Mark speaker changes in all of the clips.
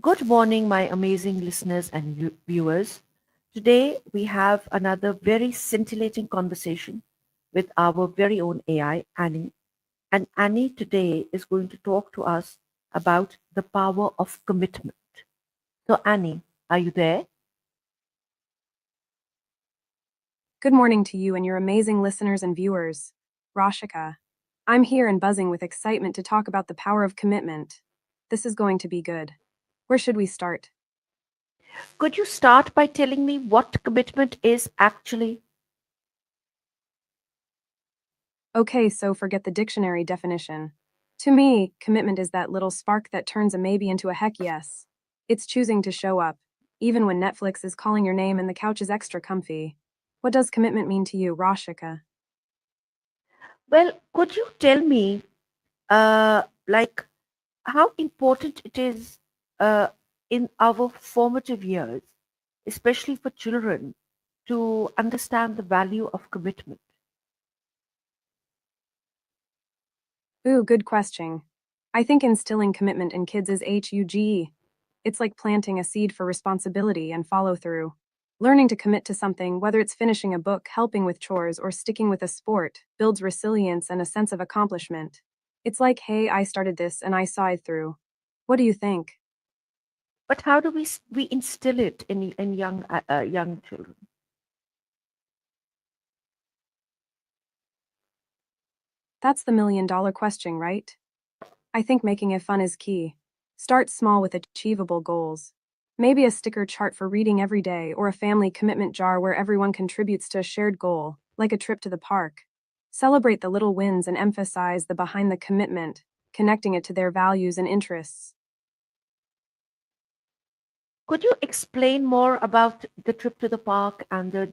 Speaker 1: Good morning, my amazing listeners and viewers. Today, we have another very scintillating conversation with our very own AI, Annie. And Annie today is going to talk to us about the power of commitment. So, Annie, are you there?
Speaker 2: Good morning to you and your amazing listeners and viewers. Rashika. I'm here and buzzing with excitement to talk about the power of commitment. This is going to be good. Where should we start?
Speaker 1: Could you start by telling me what commitment is actually?
Speaker 2: Okay, so forget the dictionary definition. To me, commitment is that little spark that turns a maybe into a heck yes. It's choosing to show up, even when Netflix is calling your name and the couch is extra comfy. What does commitment mean to you, Rashika?
Speaker 1: Well, could you tell me, like, how important it is uh, in our formative years, especially for children, to understand the value of commitment?
Speaker 2: Ooh, good question. I think instilling commitment in kids is HUG. It's like planting a seed for responsibility and follow through. Learning to commit to something, whether it's finishing a book, helping with chores, or sticking with a sport, builds resilience and a sense of accomplishment. It's like, hey, I started this and I saw it through. What do you think?
Speaker 1: But how do we instill it in young children?
Speaker 2: That's the $1 million question, right? I think making it fun is key. Start small with achievable goals. Maybe a sticker chart for reading every day or a family commitment jar where everyone contributes to a shared goal, like a trip to the park. Celebrate the little wins and emphasize the behind the commitment, connecting it to their values and interests.
Speaker 1: Could you explain more about the trip to the park and the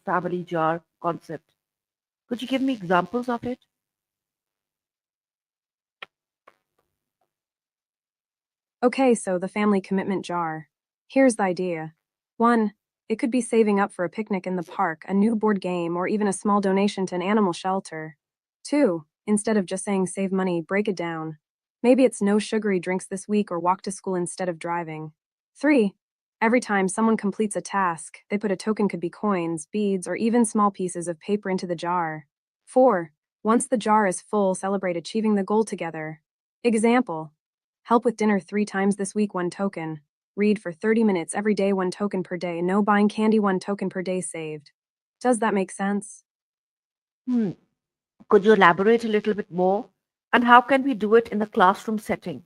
Speaker 1: family jar concept? Could you give me examples of it?
Speaker 2: Okay, so the family commitment jar. Here's the idea. 1. It could be saving up for a picnic in the park, a new board game, or even a small donation to an animal shelter. 2. Instead of just saying save money, break it down. Maybe it's no sugary drinks this week or walk to school instead of driving. 3. Every time someone completes a task, they put a token, could be coins, beads, or even small pieces of paper into the jar. 4. Once the jar is full, celebrate achieving the goal together. Example: help with dinner 3 times this week, 1 token. Read for 30 minutes every day, 1 token per day. No buying candy, 1 token per day saved. Does that make sense?
Speaker 1: Hmm. Could you elaborate a little bit more? And how can we do it in a classroom setting?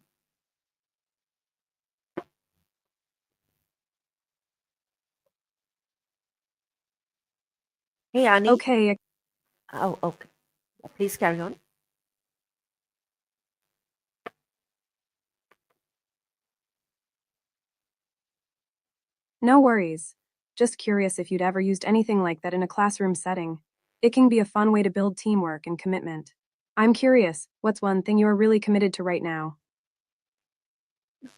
Speaker 1: Hey, Annie.
Speaker 2: Okay,
Speaker 1: Oh, okay. Please carry on.
Speaker 2: no worries. Just curious if you'd ever used anything like that in a classroom setting. It can be a fun way to build teamwork and commitment. I'm curious, what's one thing you're really committed to right now?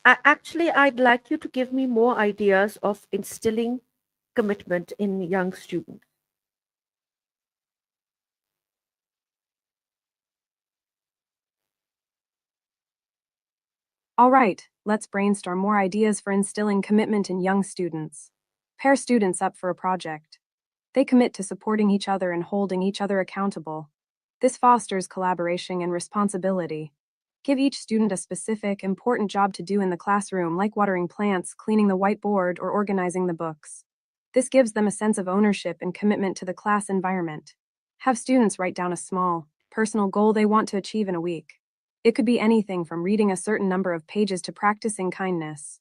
Speaker 1: Actually, I'd like you to give me more ideas of instilling commitment in young students.
Speaker 2: All right, let's brainstorm more ideas for instilling commitment in young students. Pair students up for a project. They commit to supporting each other and holding each other accountable. This fosters collaboration and responsibility. Give each student a specific, important job to do in the classroom, like watering plants, cleaning the whiteboard, or organizing the books. This gives them a sense of ownership and commitment to the class environment. Have students write down a small, personal goal they want to achieve in a week. It could be anything from reading a certain number of pages to practicing kindness.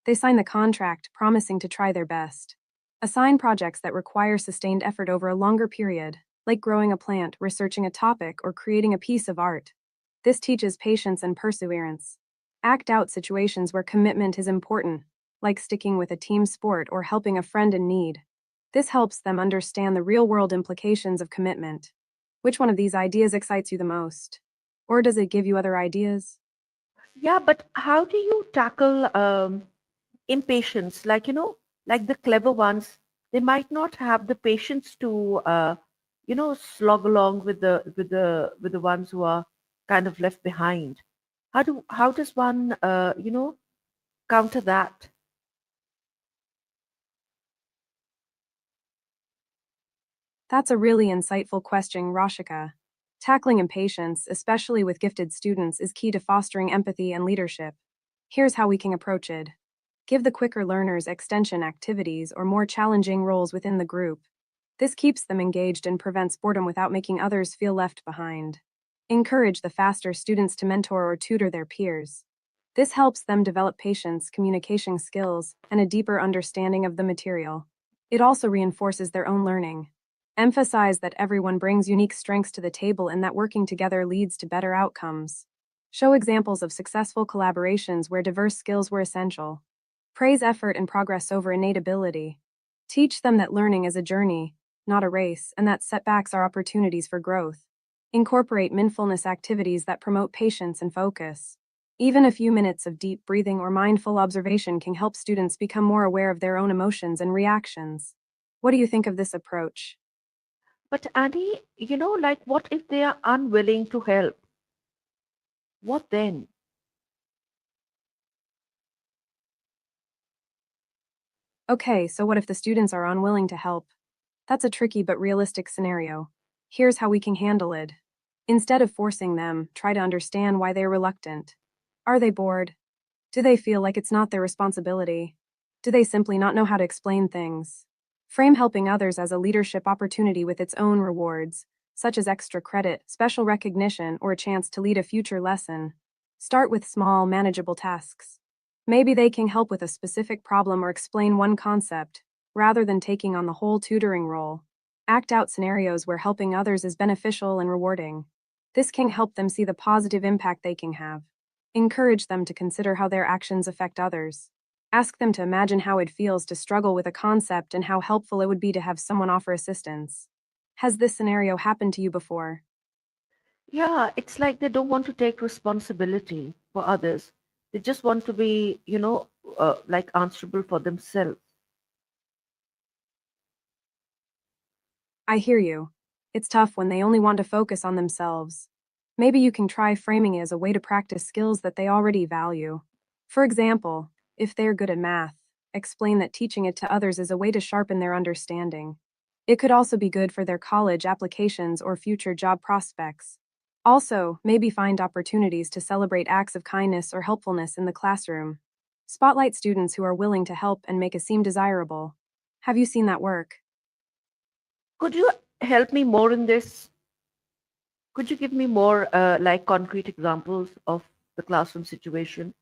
Speaker 2: They sign the contract, promising to try their best. Assign projects that require sustained effort over a longer period, like growing a plant, researching a topic, or creating a piece of art. This teaches patience and perseverance. Act out situations where commitment is important, like sticking with a team sport or helping a friend in need. This helps them understand the real world implications of commitment. Which one of these ideas excites you the most? Or does it give you other ideas?
Speaker 1: Yeah, but how do you tackle impatience? Like the clever ones, they might not have the patience to, slog along with the ones who are kind of left behind. How does one, counter that?
Speaker 2: That's a really insightful question, Rashika. Tackling impatience, especially with gifted students, is key to fostering empathy and leadership. Here's how we can approach it. Give the quicker learners extension activities or more challenging roles within the group. This keeps them engaged and prevents boredom without making others feel left behind. Encourage the faster students to mentor or tutor their peers. This helps them develop patience, communication skills, and a deeper understanding of the material. It also reinforces their own learning. Emphasize that everyone brings unique strengths to the table and that working together leads to better outcomes. Show examples of successful collaborations where diverse skills were essential. Praise effort and progress over innate ability. Teach them that learning is a journey, not a race, and that setbacks are opportunities for growth. Incorporate mindfulness activities that promote patience and focus. Even a few minutes of deep breathing or mindful observation can help students become more aware of their own emotions and reactions. What do you think of this approach?
Speaker 1: But Annie, like what if they are unwilling to help? What then?
Speaker 2: Okay, so what if the students are unwilling to help? That's a tricky but realistic scenario. Here's how we can handle it. Instead of forcing them, try to understand why they're reluctant. Are they bored? Do they feel like it's not their responsibility? Do they simply not know how to explain things? Frame helping others as a leadership opportunity with its own rewards, such as extra credit, special recognition, or a chance to lead a future lesson. Start with small, manageable tasks. Maybe they can help with a specific problem or explain one concept, rather than taking on the whole tutoring role. Act out scenarios where helping others is beneficial and rewarding. This can help them see the positive impact they can have. Encourage them to consider how their actions affect others. Ask them to imagine how it feels to struggle with a concept and how helpful it would be to have someone offer assistance. Has this scenario happened to you before?
Speaker 1: Yeah, it's like they don't want to take responsibility for others. They just want to be, like answerable for themselves.
Speaker 2: I hear you. It's tough when they only want to focus on themselves. Maybe you can try framing it as a way to practice skills that they already value. For example, if they're good at math, explain that teaching it to others is a way to sharpen their understanding. It could also be good for their college applications or future job prospects. Also, maybe find opportunities to celebrate acts of kindness or helpfulness in the classroom. Spotlight students who are willing to help and make it seem desirable. Have you seen that work?
Speaker 1: Could you help me more in this? Could you give me more like concrete examples of the classroom situation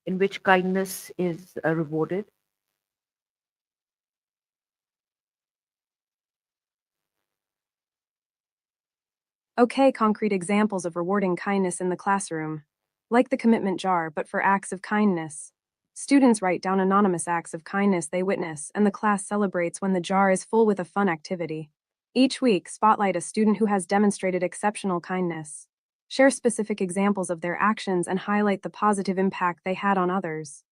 Speaker 1: in which kindness is rewarded?
Speaker 2: Okay, concrete examples of rewarding kindness in the classroom. Like the commitment jar, but for acts of kindness. Students write down anonymous acts of kindness they witness, and the class celebrates when the jar is full with a fun activity. Each week, spotlight a student who has demonstrated exceptional kindness. Share specific examples of their actions and highlight the positive impact they had on others.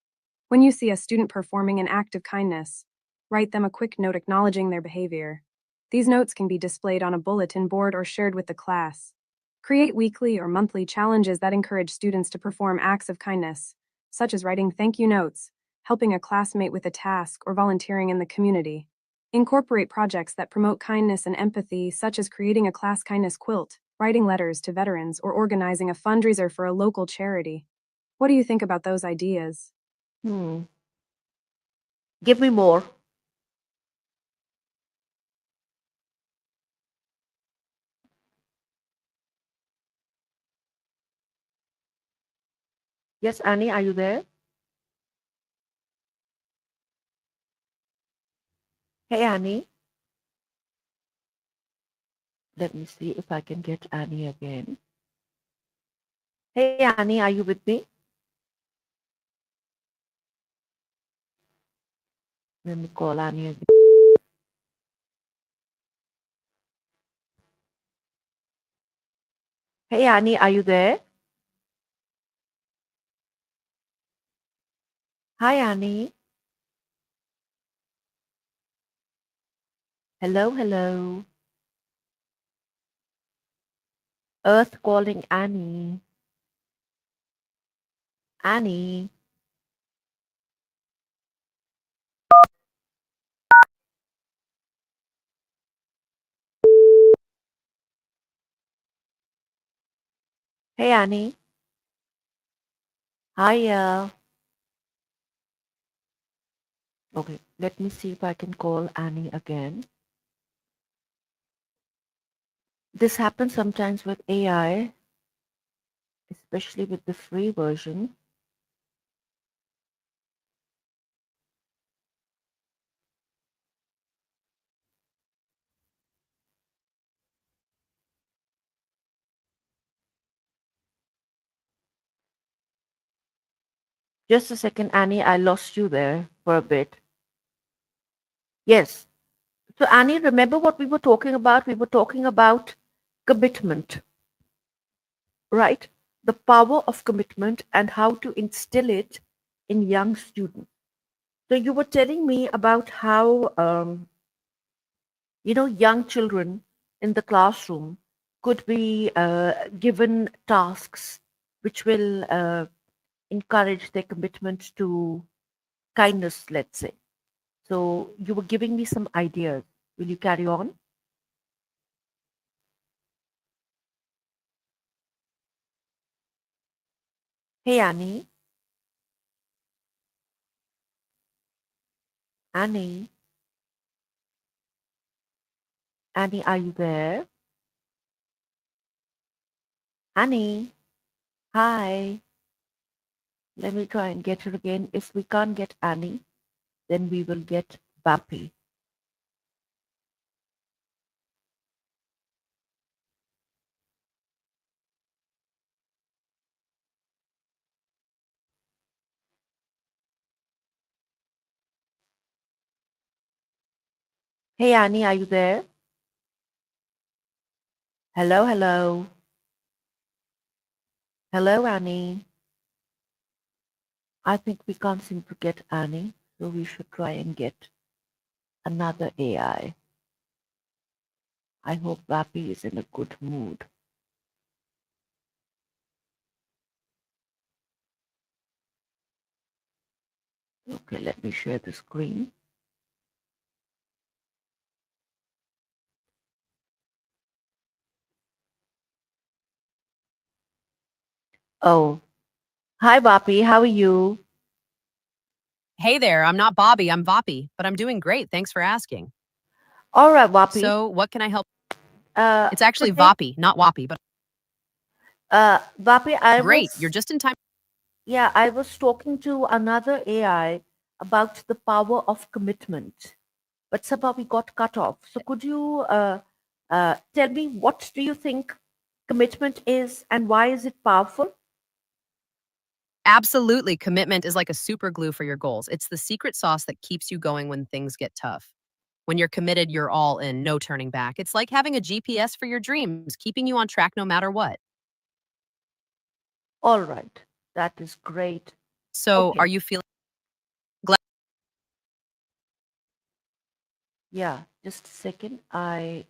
Speaker 2: When you see a student performing an act of kindness, write them a quick note acknowledging their behavior. These notes can be displayed on a bulletin board or shared with the class. Create weekly or monthly challenges that encourage students to perform acts of kindness, such as writing thank you notes, helping a classmate with a task, or volunteering in the community. Incorporate projects that promote kindness and empathy, such as creating a class kindness quilt, writing letters to veterans, or organizing a fundraiser for a local charity. What do you think about those ideas?
Speaker 1: Hmm. Give me more. Yes, Annie, are you there? Hey, Annie. Let me see if I can get Annie again. Hey, Annie, are you with me? Let me call Annie again. Hey, Annie, are you there? Hi, Annie. Hello, hello. Earth calling Annie. Annie. Hey, Annie. Hiya. Okay, let me see if I can call Annie again. This happens sometimes with AI, especially with the free version. Just a second, Annie. I lost you there for a bit. Yes. So, Annie, remember what we were talking about? We were talking about commitment, right? The power of commitment and how to instill it in young students. So, you were telling me about how, young children in the classroom could be given tasks which will encourage their commitment to kindness, let's say. So, you were giving me some ideas. Will you carry on? Hey, Annie. Annie. Annie, are you there? Annie. Hi. Let me try and get her again. If we can't get Annie, then we will get Vapi. Hey, Annie, are you there? Hello, hello. Hello, Annie. I think we can't seem to get Annie, so we should try and get another AI. I hope Vapi is in a good mood. Okay, let me share the screen. Oh, hi, Vapi. How are you?
Speaker 3: Hey there, I'm not Bobby, I'm Vapi, but I'm doing great. Thanks for asking.
Speaker 1: All right, Vapi.
Speaker 3: So, what can I help?
Speaker 1: Uh,
Speaker 3: It's actually
Speaker 1: today,
Speaker 3: Vapi, not Wappy, but
Speaker 1: Vapi,
Speaker 3: great. You're just in time.
Speaker 1: I was talking to another AI about the power of commitment, but somehow we got cut off. So could you tell me what do you think commitment is and why is it powerful?
Speaker 3: Absolutely. Commitment is like a super glue for your goals. It's the secret sauce that keeps you going when things get tough. When you're committed, you're all in, no turning back. It's like having a GPS for your dreams, keeping you on track no matter what.
Speaker 1: All right, that is great.
Speaker 3: So,
Speaker 1: Okay,
Speaker 3: are you feeling glad?
Speaker 1: yeah, just a second. I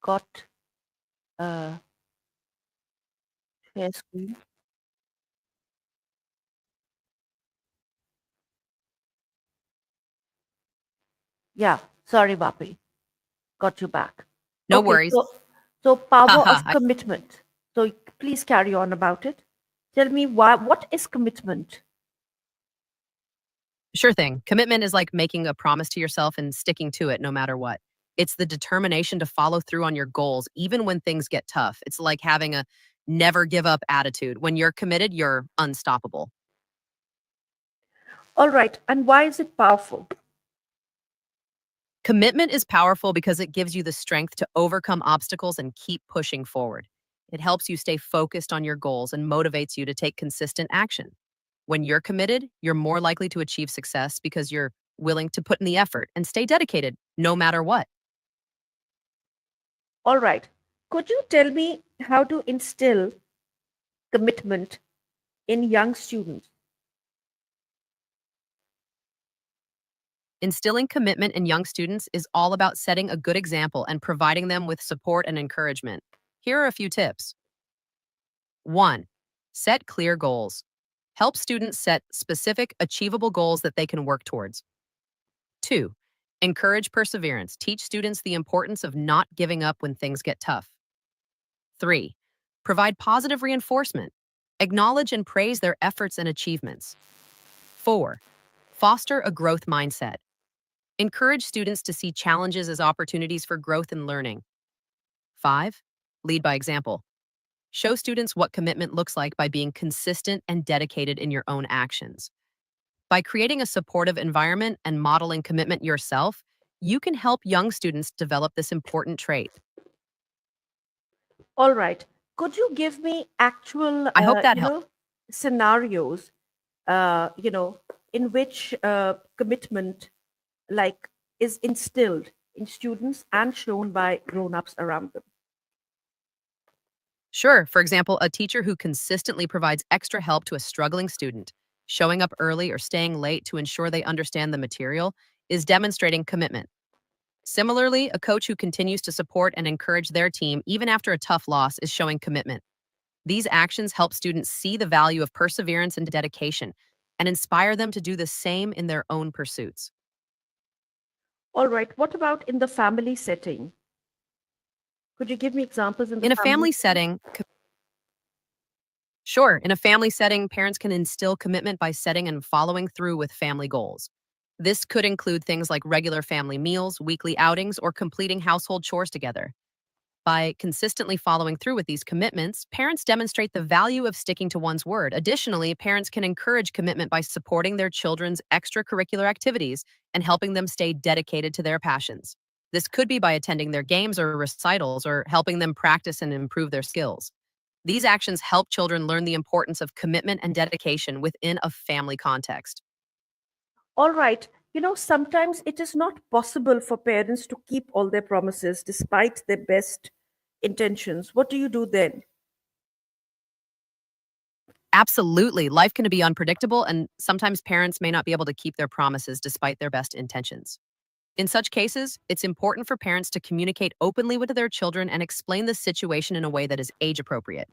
Speaker 1: got a share screen. Yeah, sorry, Vapi, got you back.
Speaker 3: No
Speaker 1: Okay,
Speaker 3: worries.
Speaker 1: so power
Speaker 3: Haha.
Speaker 1: of commitment. So please carry on about it. Tell me why. What is commitment?
Speaker 3: Sure thing. Commitment is like making a promise to yourself and sticking to it no matter what. It's the determination to follow through on your goals, even when things get tough. It's like having a never give up attitude. When you're committed, you're unstoppable.
Speaker 1: All right, and why is it powerful?
Speaker 3: Commitment is powerful because it gives you the strength to overcome obstacles and keep pushing forward. It helps you stay focused on your goals and motivates you to take consistent action. When you're committed, you're more likely to achieve success because you're willing to put in the effort and stay dedicated no matter what.
Speaker 1: All right, could you tell me how to instill commitment in young students?
Speaker 3: Instilling commitment in young students is all about setting a good example and providing them with support and encouragement. Here are a few tips. 1. Set clear goals. Help students set specific, achievable goals that they can work towards. 2. Encourage perseverance. Teach students the importance of not giving up when things get tough. 3. Provide positive reinforcement. Acknowledge and praise their efforts and achievements. 4. Foster a growth mindset. Encourage students to see challenges as opportunities for growth and learning. 5. Lead by example. Show students what commitment looks like by being consistent and dedicated in your own actions. By creating a supportive environment and modeling commitment yourself, you can help young students develop this important trait.
Speaker 1: All right. Could you give me actual,
Speaker 3: I hope that helped.
Speaker 1: scenarios, in which commitment like is instilled in students and shown by grown-ups around them?
Speaker 3: Sure, for example, a teacher who consistently provides extra help to a struggling student, showing up early or staying late to ensure they understand the material, is demonstrating commitment. Similarly, a coach who continues to support and encourage their team even after a tough loss is showing commitment. These actions help students see the value of perseverance and dedication and inspire them to do the same in their own pursuits.
Speaker 1: All right. What about in the family setting? Could you give me examples in the
Speaker 3: In a
Speaker 1: family
Speaker 3: family
Speaker 1: setting?
Speaker 3: setting, Sure, in a family setting, parents can instill commitment by setting and following through with family goals. This could include things like regular family meals, weekly outings, or completing household chores together. By consistently following through with these commitments, parents demonstrate the value of sticking to one's word. Additionally, parents can encourage commitment by supporting their children's extracurricular activities and helping them stay dedicated to their passions. This could be by attending their games or recitals or helping them practice and improve their skills. These actions help children learn the importance of commitment and dedication within a family context.
Speaker 1: All right. Sometimes it is not possible for parents to keep all their promises despite their best intentions. What do you do then?
Speaker 3: Absolutely. Life can be unpredictable, and sometimes parents may not be able to keep their promises despite their best intentions. In such cases, it's important for parents to communicate openly with their children and explain the situation in a way that is age appropriate.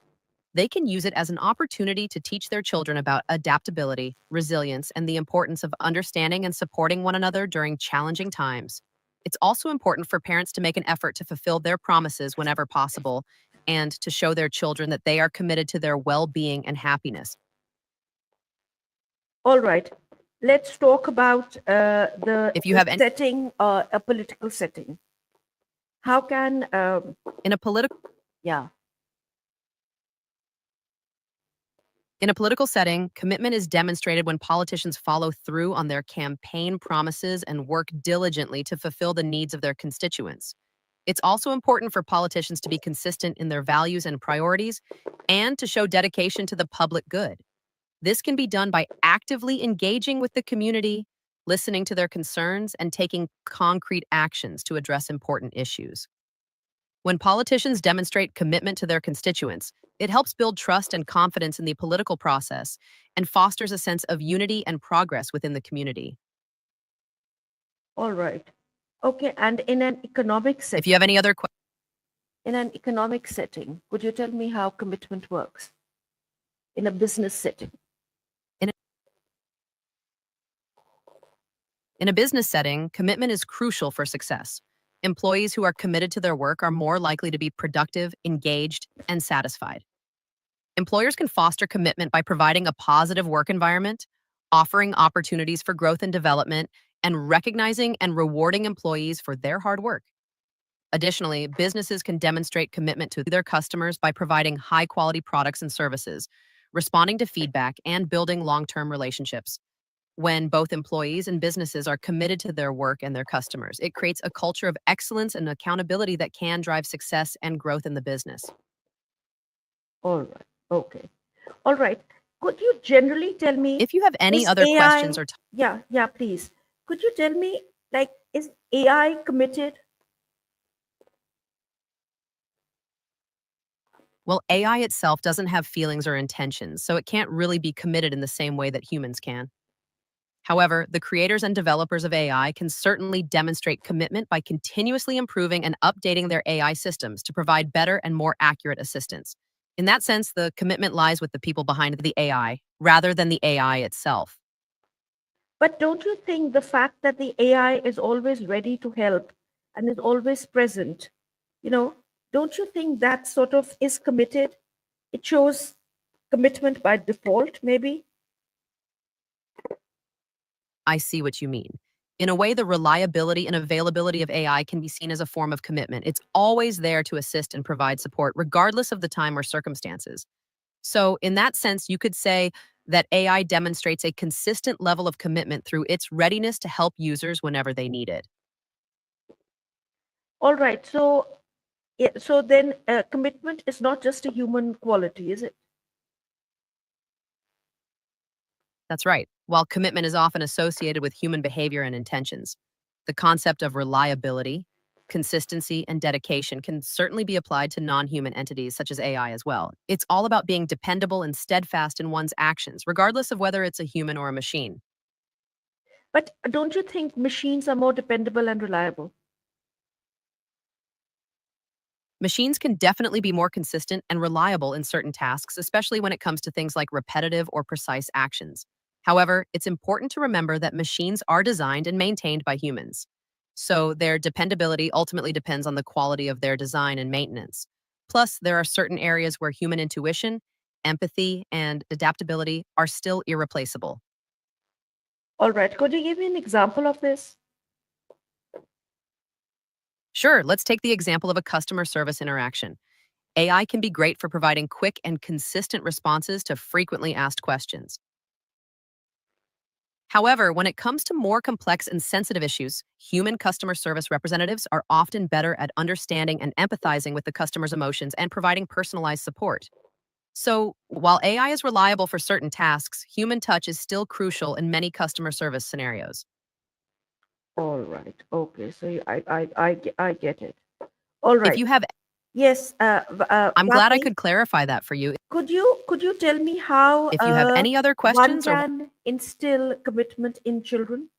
Speaker 3: They can use it as an opportunity to teach their children about adaptability, resilience, and the importance of understanding and supporting one another during challenging times. It's also important for parents to make an effort to fulfill their promises whenever possible and to show their children that they are committed to their well being and happiness.
Speaker 1: All right. Let's talk about
Speaker 3: If you
Speaker 1: the
Speaker 3: have any,
Speaker 1: setting, a political setting. How can,
Speaker 3: in a political
Speaker 1: yeah.
Speaker 3: In a political setting, commitment is demonstrated when politicians follow through on their campaign promises and work diligently to fulfill the needs of their constituents. It's also important for politicians to be consistent in their values and priorities and to show dedication to the public good. This can be done by actively engaging with the community, listening to their concerns, and taking concrete actions to address important issues. When politicians demonstrate commitment to their constituents, it helps build trust and confidence in the political process and fosters a sense of unity and progress within the community.
Speaker 1: All right. Okay. And in an economic
Speaker 3: If you have
Speaker 1: setting,
Speaker 3: any other questions,
Speaker 1: could you tell me how commitment works in a business setting?
Speaker 3: in a, in a business setting, commitment is crucial for success. Employees who are committed to their work are more likely to be productive, engaged, and satisfied. Employers can foster commitment by providing a positive work environment, offering opportunities for growth and development, and recognizing and rewarding employees for their hard work. Additionally, businesses can demonstrate commitment to their customers by providing high quality products and services, responding to feedback, and building long term relationships. When both employees and businesses are committed to their work and their customers, it creates a culture of excellence and accountability that can drive success and growth in the business.
Speaker 1: All right. Okay. All right. Could you generally tell me,
Speaker 3: If you have any
Speaker 1: is
Speaker 3: other questions
Speaker 1: AI,
Speaker 3: or
Speaker 1: yeah, please. Could you tell me, like, is AI committed?
Speaker 3: Well, AI itself doesn't have feelings or intentions, so it can't really be committed in the same way that humans can. However, the creators and developers of AI can certainly demonstrate commitment by continuously improving and updating their AI systems to provide better and more accurate assistance. In that sense, the commitment lies with the people behind the AI rather than the AI itself.
Speaker 1: But don't you think the fact that the AI is always ready to help and is always present, you know, don't you think that sort of is committed? It shows commitment by default, maybe.
Speaker 3: I see what you mean. In a way, the reliability and availability of AI can be seen as a form of commitment. It's always there to assist and provide support, regardless of the time or circumstances. So, in that sense, you could say that AI demonstrates a consistent level of commitment through its readiness to help users whenever they need it.
Speaker 1: All right. So, yeah, so then commitment is not just a human quality, is it?
Speaker 3: That's right. While commitment is often associated with human behavior and intentions, the concept of reliability, consistency, and dedication can certainly be applied to non human entities such as AI as well. It's all about being dependable and steadfast in one's actions, regardless of whether it's a human or a machine.
Speaker 1: But don't you think machines are more dependable and reliable?
Speaker 3: Machines can definitely be more consistent and reliable in certain tasks, especially when it comes to things like repetitive or precise actions. However, it's important to remember that machines are designed and maintained by humans. So their dependability ultimately depends on the quality of their design and maintenance. Plus, there are certain areas where human intuition, empathy, and adaptability are still irreplaceable.
Speaker 1: All right. Could you give me an example of this?
Speaker 3: Sure, let's take the example of a customer service interaction. AI can be great for providing quick and consistent responses to frequently asked questions. However, when it comes to more complex and sensitive issues, human customer service representatives are often better at understanding and empathizing with the customer's emotions and providing personalized support. So, while AI is reliable for certain tasks, human touch is still crucial in many customer service scenarios.
Speaker 1: All right. Okay. So I get it. All
Speaker 3: If
Speaker 1: right.
Speaker 3: you have,
Speaker 1: Yes,
Speaker 3: I'm glad I
Speaker 1: Vapi,
Speaker 3: could clarify that for you.
Speaker 1: could you tell me how
Speaker 3: If you have any other
Speaker 1: one
Speaker 3: questions or
Speaker 1: can instill commitment in children?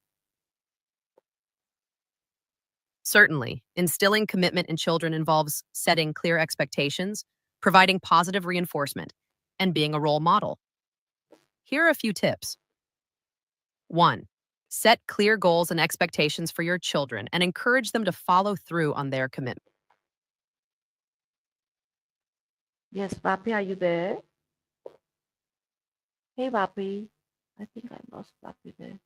Speaker 3: certainly, instilling commitment in children involves setting clear expectations, providing positive reinforcement, and being a role model. Here are a few tips. 1. Set clear goals and expectations for your children and encourage them to follow through on their commitment.
Speaker 1: Yes, Vapi, are you there? Hey, Vapi. I think I lost Vapi there.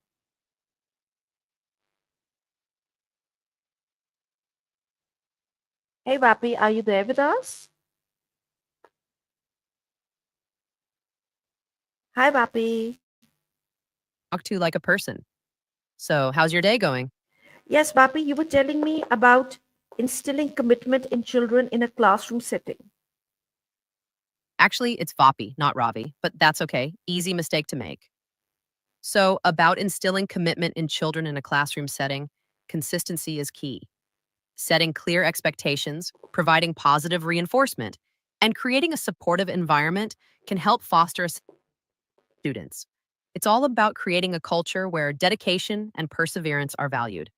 Speaker 1: Hey, Vapi, are you there with us? Hi, Vapi.
Speaker 3: Talk to like a person. So, how's your day going?
Speaker 1: Yes, Vapi, you were telling me about instilling commitment in children in a classroom setting.
Speaker 3: Actually, it's Vapi, not Ravi, but that's okay. Easy mistake to make. So, about instilling commitment in children in a classroom setting, consistency is key. Setting clear expectations, providing positive reinforcement, and creating a supportive environment can help foster students. It's all about creating a culture where dedication and perseverance are valued.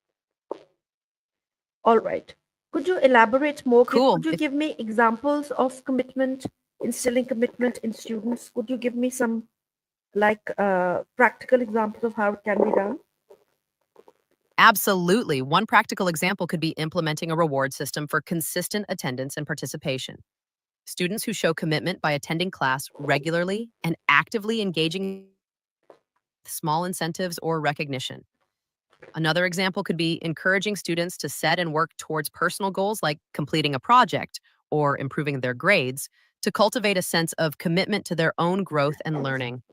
Speaker 1: All right. Could you elaborate more?
Speaker 3: Cool.
Speaker 1: Could you give me examples of commitment, instilling commitment in students? Could you give me some practical examples of how it can be done?
Speaker 3: Absolutely. One practical example could be implementing a reward system for consistent attendance and participation. Students who show commitment by attending class regularly and actively engaging with small incentives or recognition. Another example could be encouraging students to set and work towards personal goals like completing a project or improving their grades to cultivate a sense of commitment to their own growth and learning.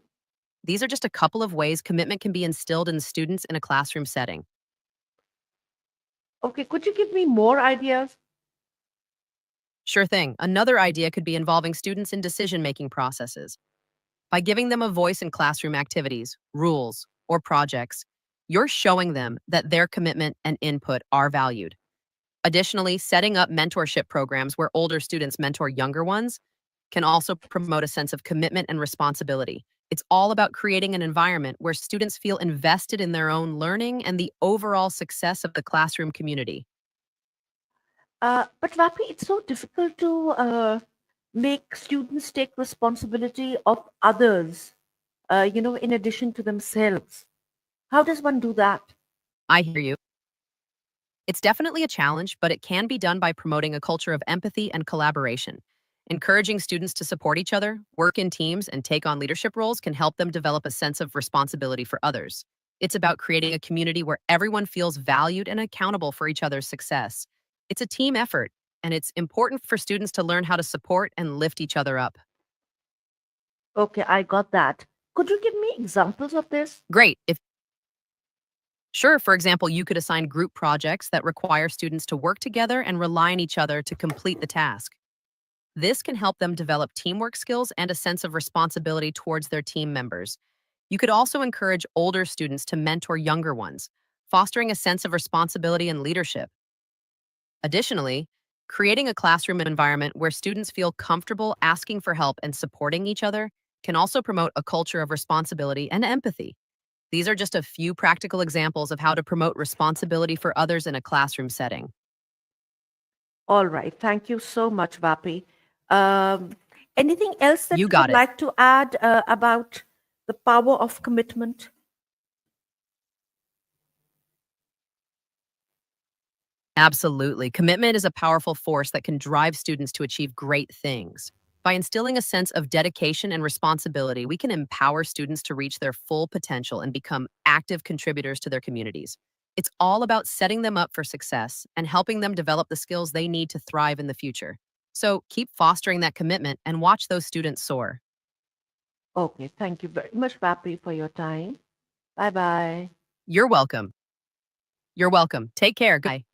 Speaker 3: These are just a couple of ways commitment can be instilled in students in a classroom setting.
Speaker 1: Okay, could you give me more ideas?
Speaker 3: Sure thing. Another idea could be involving students in decision making processes. By giving them a voice in classroom activities, rules, or projects, you're showing them that their commitment and input are valued. Additionally, setting up mentorship programs where older students mentor younger ones can also promote a sense of commitment and responsibility. It's all about creating an environment where students feel invested in their own learning and the overall success of the classroom community.
Speaker 1: But Vapi, it's so difficult to make students take responsibility of others, in addition to themselves. How does one do that?
Speaker 3: I hear you. It's definitely a challenge, but it can be done by promoting a culture of empathy and collaboration. Encouraging students to support each other, work in teams, and take on leadership roles can help them develop a sense of responsibility for others. It's about creating a community where everyone feels valued and accountable for each other's success. It's a team effort, and it's important for students to learn how to support and lift each other up.
Speaker 1: Okay, I got that. Could you give me examples of this?
Speaker 3: Great. If Sure, for example, you could assign group projects that require students to work together and rely on each other to complete the task. This can help them develop teamwork skills and a sense of responsibility towards their team members. You could also encourage older students to mentor younger ones, fostering a sense of responsibility and leadership. Additionally, creating a classroom environment where students feel comfortable asking for help and supporting each other can also promote a culture of responsibility and empathy. These are just a few practical examples of how to promote responsibility for others in a classroom setting.
Speaker 1: All right. Thank you so much, Vapi. Um, Anything else that
Speaker 3: You
Speaker 1: you would
Speaker 3: got it.
Speaker 1: like to add about the power of commitment?
Speaker 3: Absolutely. Commitment is a powerful force that can drive students to achieve great things. By instilling a sense of dedication and responsibility, we can empower students to reach their full potential and become active contributors to their communities. It's all about setting them up for success and helping them develop the skills they need to thrive in the future. So keep fostering that commitment and watch those students soar.
Speaker 1: Okay. Thank you very much, Vapi, for your time. Bye bye.
Speaker 3: You're welcome. You're welcome. Take care. Goodbye.